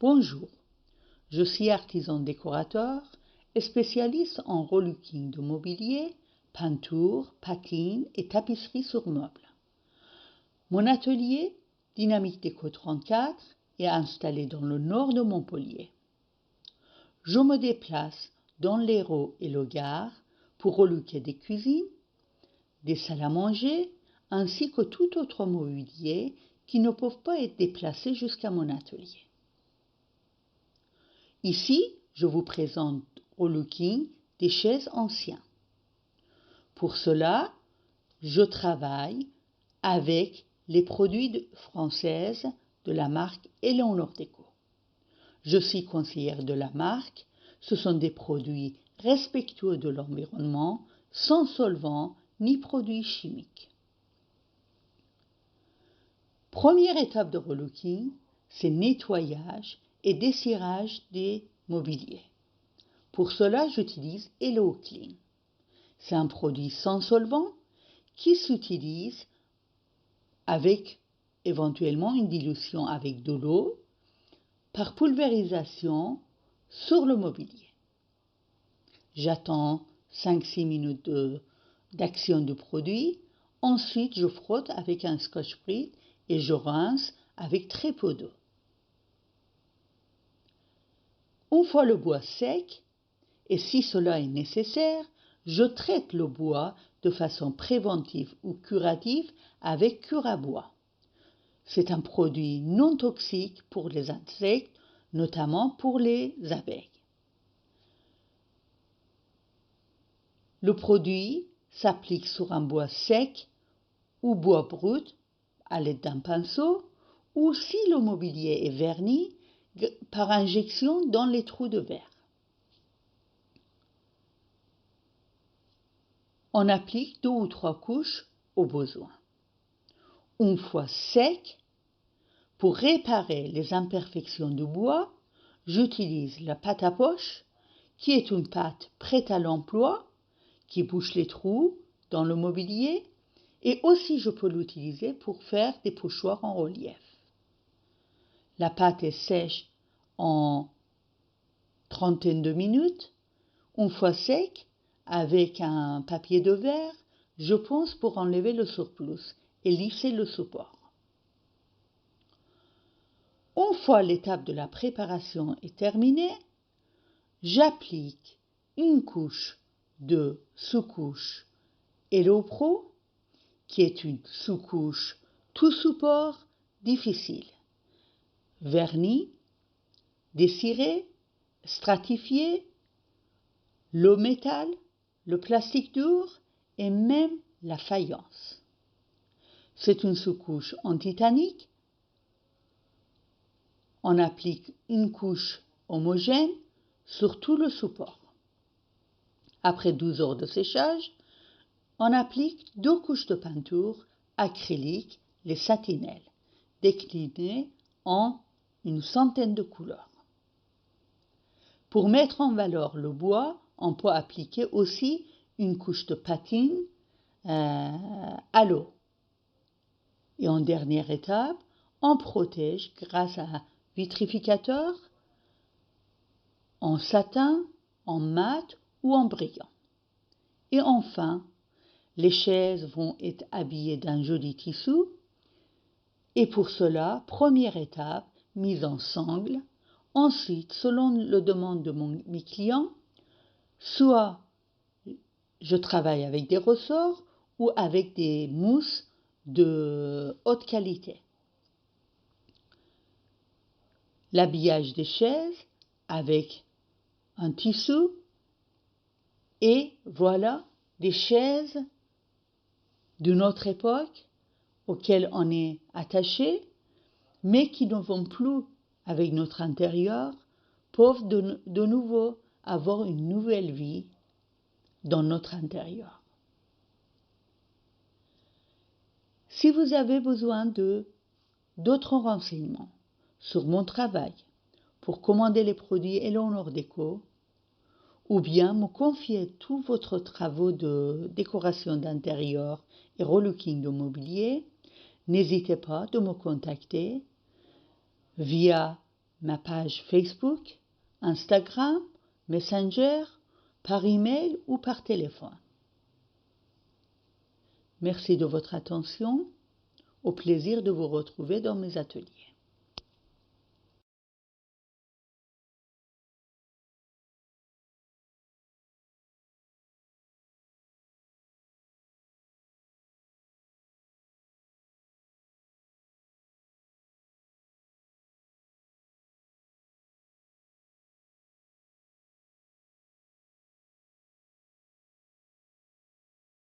Bonjour, je suis artisan décorateur et spécialiste en relooking de mobilier, peinture, patine et tapisserie sur meubles. Mon atelier, Dynamique Déco 34, est installé dans le nord de Montpellier. Je me déplace dans l'Hérault et le Gard pour relooker des cuisines, des salles à manger, ainsi que tout autre mobilier qui ne peuvent pas être déplacés jusqu'à mon atelier. Ici, je vous présente relooking des chaises anciennes. Pour cela, je travaille avec les produits françaises de la marque Eleonore Déco. Je suis conseillère de la marque. Ce sont des produits respectueux de l'environnement, sans solvants ni produits chimiques. Première étape de relooking, c'est nettoyage et dessirage des mobiliers. Pour cela, j'utilise Hello Clean. C'est un produit sans solvant qui s'utilise avec éventuellement une dilution avec de l'eau par pulvérisation sur le mobilier. J'attends 5-6 minutes d'action du produit. Ensuite, je frotte avec un Scotch-Brite et je rince avec très peu d'eau. Une fois le bois sec, et si cela est nécessaire, je traite le bois de façon préventive ou curative avec Curabois. C'est un produit non toxique pour les insectes, notamment pour les abeilles. Le produit s'applique sur un bois sec ou bois brut à l'aide d'un pinceau, ou si le mobilier est verni, par injection dans les trous de verre. On applique 2 ou 3 couches au besoin. Une fois sec, pour réparer les imperfections du bois, j'utilise la pâte à poche, qui est une pâte prête à l'emploi, qui bouche les trous dans le mobilier, et aussi je peux l'utiliser pour faire des pochoirs en relief. La pâte est sèche en trentaine de minutes. Une fois sec, avec un papier de verre, je ponce pour enlever le surplus et lisser le support. Une fois l'étape de la préparation est terminée, j'applique une couche de sous-couche Hello Pro, qui est une sous-couche tout support difficile, vernis, dessiré, stratifié, le métal, le plastique dur et même la faïence. C'est une sous-couche en titanique. On applique une couche homogène sur tout le support. Après 12 heures de séchage, on applique 2 couches de peinture acrylique, les satinelles, déclinées en une centaine de couleurs. Pour mettre en valeur le bois, on peut appliquer aussi une couche de patine à l'eau. Et en dernière étape, on protège grâce à un vitrificateur en satin, en mat ou en brillant. Et enfin, les chaises vont être habillées d'un joli tissu. Et pour cela, première étape, mise en sangle. Ensuite, selon la demande de mes clients, soit je travaille avec des ressorts ou avec des mousses de haute qualité. L'habillage des chaises avec un tissu et voilà des chaises d'une autre époque auxquelles on est attaché, mais qui ne vont plus avec notre intérieur, peuvent de nouveau avoir une nouvelle vie dans notre intérieur. Si vous avez besoin d'autres renseignements sur mon travail pour commander les produits Eleonore Déco, ou bien me confier tous votre travaux de décoration d'intérieur et relooking de mobilier, n'hésitez pas de me contacter via ma page Facebook, Instagram, Messenger, par email ou par téléphone. Merci de votre attention. Au plaisir de vous retrouver dans mes ateliers.